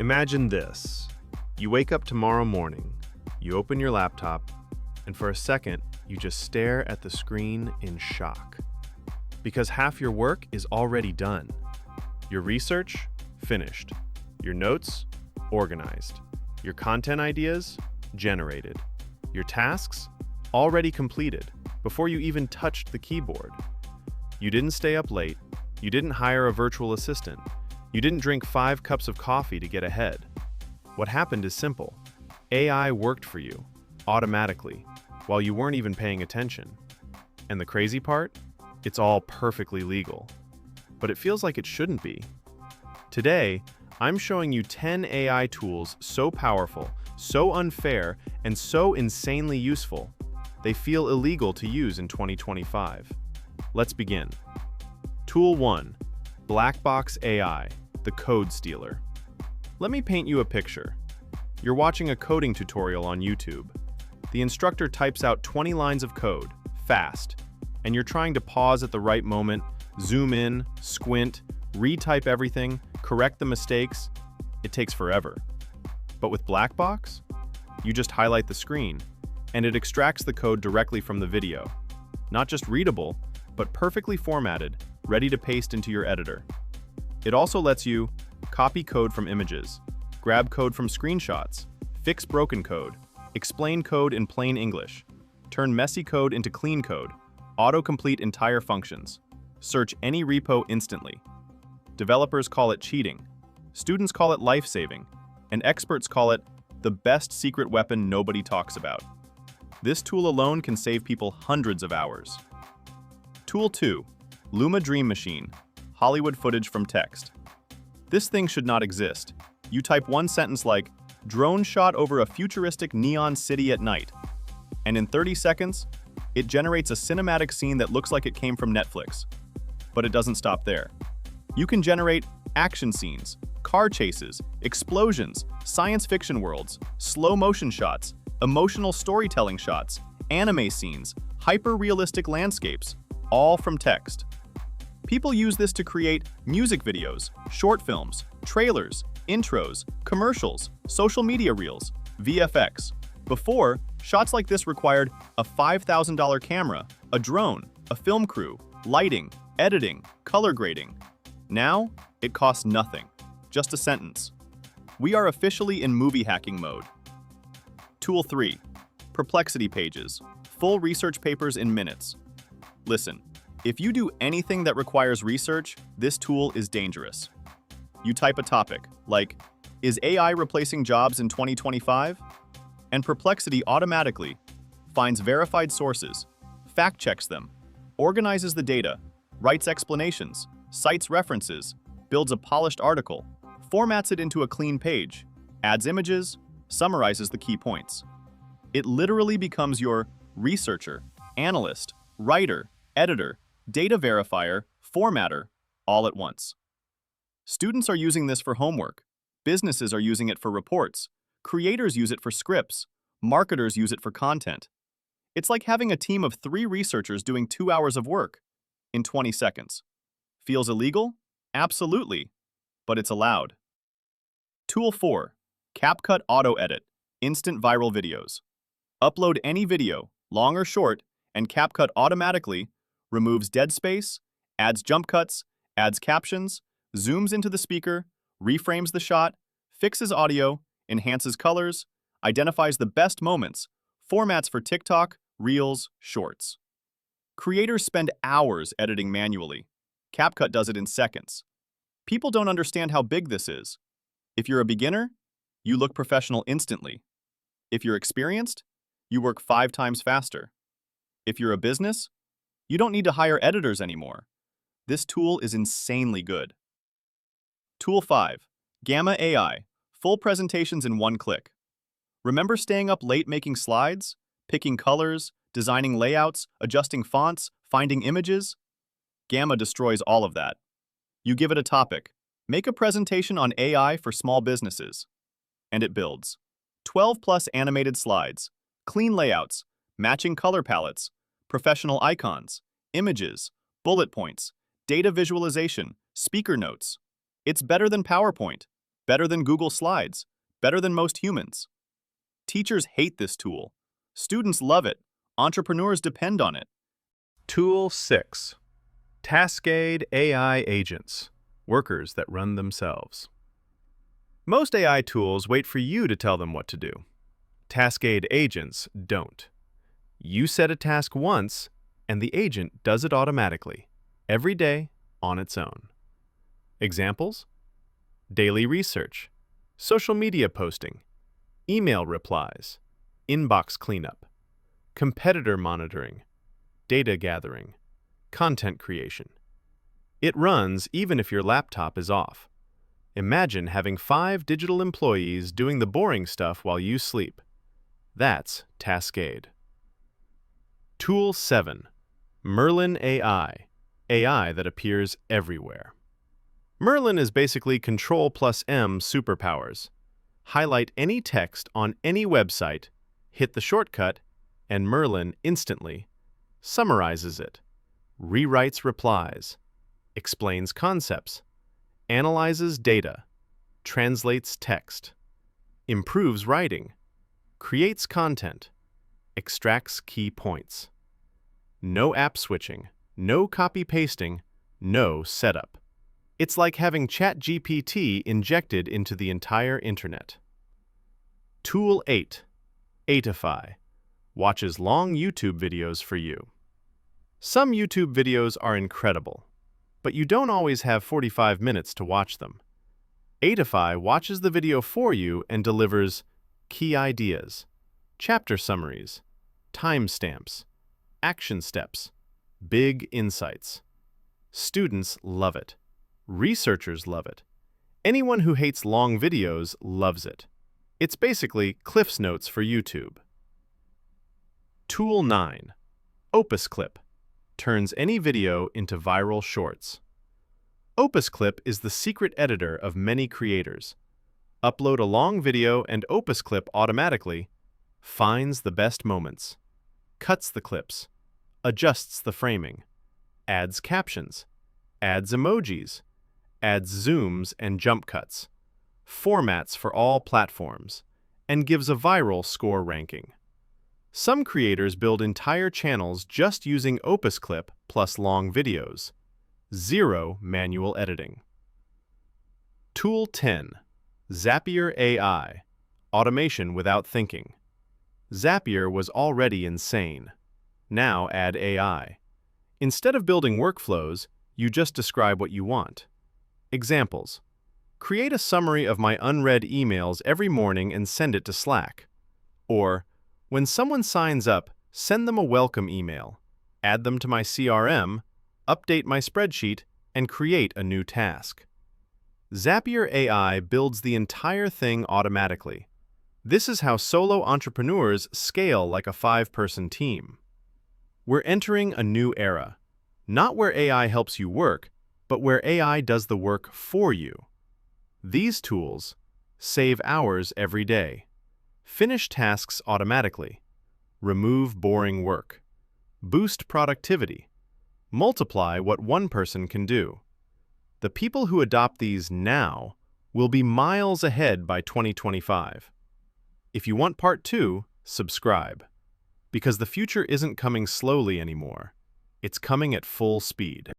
Imagine this. You wake up tomorrow morning, you open your laptop, and for a second, you just stare at the screen in shock. Because half your work is already done. Your research, finished. Your notes, organized. Your content ideas, generated. Your tasks, already completed, before you even touched the keyboard. You didn't stay up late. You didn't hire a virtual assistant. You didn't drink 5 cups of coffee to get ahead. What happened is simple. AI worked for you, automatically, while you weren't even paying attention. And the crazy part? It's all perfectly legal. But it feels like it shouldn't be. Today, I'm showing you 10 AI tools so powerful, so unfair, and so insanely useful, they feel illegal to use in 2025. Let's begin. Tool 1. Black Box AI, the code stealer. Let me paint you a picture. You're watching a coding tutorial on YouTube. The instructor types out 20 lines of code, fast, and you're trying to pause at the right moment, zoom in, squint, retype everything, correct the mistakes. It takes forever. But with Black Box, you just highlight the screen, and it extracts the code directly from the video. Not just readable, but perfectly formatted, ready to paste into your editor. It also lets you copy code from images, grab code from screenshots, fix broken code, explain code in plain English, turn messy code into clean code, autocomplete entire functions, search any repo instantly. Developers call it cheating, students call it life-saving, and experts call it the best secret weapon nobody talks about. This tool alone can save people hundreds of hours. Tool 2. Luma Dream Machine, Hollywood footage from text. This thing should not exist. You type one sentence like, drone shot over a futuristic neon city at night, and in 30 seconds, it generates a cinematic scene that looks like it came from Netflix. But it doesn't stop there. You can generate action scenes, car chases, explosions, science fiction worlds, slow motion shots, emotional storytelling shots, anime scenes, hyper-realistic landscapes, all from text. People use this to create music videos, short films, trailers, intros, commercials, social media reels, VFX. Before, shots like this required a $5,000 camera, a drone, a film crew, lighting, editing, color grading. Now, it costs nothing, just a sentence. We are officially in movie hacking mode. Tool 3. Perplexity pages, full research papers in minutes. Listen, if you do anything that requires research, this tool is dangerous. You type a topic, like, is AI replacing jobs in 2025? And Perplexity automatically finds verified sources, fact-checks them, organizes the data, writes explanations, cites references, builds a polished article, formats it into a clean page, adds images, summarizes the key points. It literally becomes your researcher, analyst, writer, editor, data verifier, formatter, all at once. Students are using this for homework. Businesses are using it for reports. Creators use it for scripts. Marketers use it for content. It's like having a team of 3 researchers doing 2 hours of work in 20 seconds. Feels illegal? Absolutely, but it's allowed. Tool 4. CapCut Auto Edit, instant viral videos. Upload any video, long or short, and CapCut automatically removes dead space, adds jump cuts, adds captions, zooms into the speaker, reframes the shot, fixes audio, enhances colors, identifies the best moments, formats for TikTok, Reels, Shorts. Creators spend hours editing manually. CapCut does it in seconds. People don't understand how big this is. If you're a beginner, you look professional instantly. If you're experienced, you work 5 times faster. If you're a business, you don't need to hire editors anymore. This tool is insanely good. Tool 5. Gamma AI, full presentations in one click. Remember staying up late making slides, picking colors, designing layouts, adjusting fonts, finding images? Gamma destroys all of that. You give it a topic, make a presentation on AI for small businesses, and it builds. 12+ animated slides, clean layouts, matching color palettes, professional icons, images, bullet points, data visualization, speaker notes. It's better than PowerPoint, Better than Google Slides. Better than most humans. Teachers hate this tool. Students love it. Entrepreneurs depend on it. Tool 6. Tascade AI agents, workers that run themselves. Most AI tools wait for you to tell them what to do. Tascade agents don't. You set a task once, and the agent does it automatically, every day, on its own. Examples? Daily research, social media posting, email replies, inbox cleanup, competitor monitoring, data gathering, content creation. It runs even if your laptop is off. Imagine having 5 digital employees doing the boring stuff while you sleep. That's Tascade. Tool 7. Merlin AI, AI that appears everywhere. Merlin is basically Control plus M superpowers. Highlight any text on any website, hit the shortcut, and Merlin instantly summarizes it, rewrites replies, explains concepts, analyzes data, translates text, improves writing, creates content, extracts key points. No app switching, no copy-pasting, no setup. It's like having ChatGPT injected into the entire internet. Tool 8. Eightify. Watches long YouTube videos for you. Some YouTube videos are incredible, but you don't always have 45 minutes to watch them. Eightify watches the video for you and delivers key ideas, chapter summaries, timestamps, action steps, big insights. Students love it. Researchers love it. Anyone who hates long videos loves it. It's basically Cliff's Notes for YouTube. Tool 9. Opus Clip. Turns any video into viral shorts. Opus Clip is the secret editor of many creators. Upload a long video and Opus Clip automatically finds the best moments, cuts the clips, adjusts the framing, adds captions, adds emojis, adds zooms and jump cuts, formats for all platforms, and gives a viral score ranking. Some creators build entire channels just using Opus Clip plus long videos. Zero manual editing. Tool 10. Zapier AI. Automation without thinking. Zapier was already insane. Now add AI. Instead of building workflows, you just describe what you want. Examples. Create a summary of my unread emails every morning and send it to Slack. Or, when someone signs up, send them a welcome email, add them to my CRM, update my spreadsheet, and create a new task. Zapier AI builds the entire thing automatically. This is how solo entrepreneurs scale like a 5-person team. We're entering a new era, not where AI helps you work, but where AI does the work for you. These tools save hours every day, finish tasks automatically, remove boring work, boost productivity, multiply what one person can do. The people who adopt these now will be miles ahead by 2025. If you want part 2, subscribe. Because the future isn't coming slowly anymore. It's coming at full speed.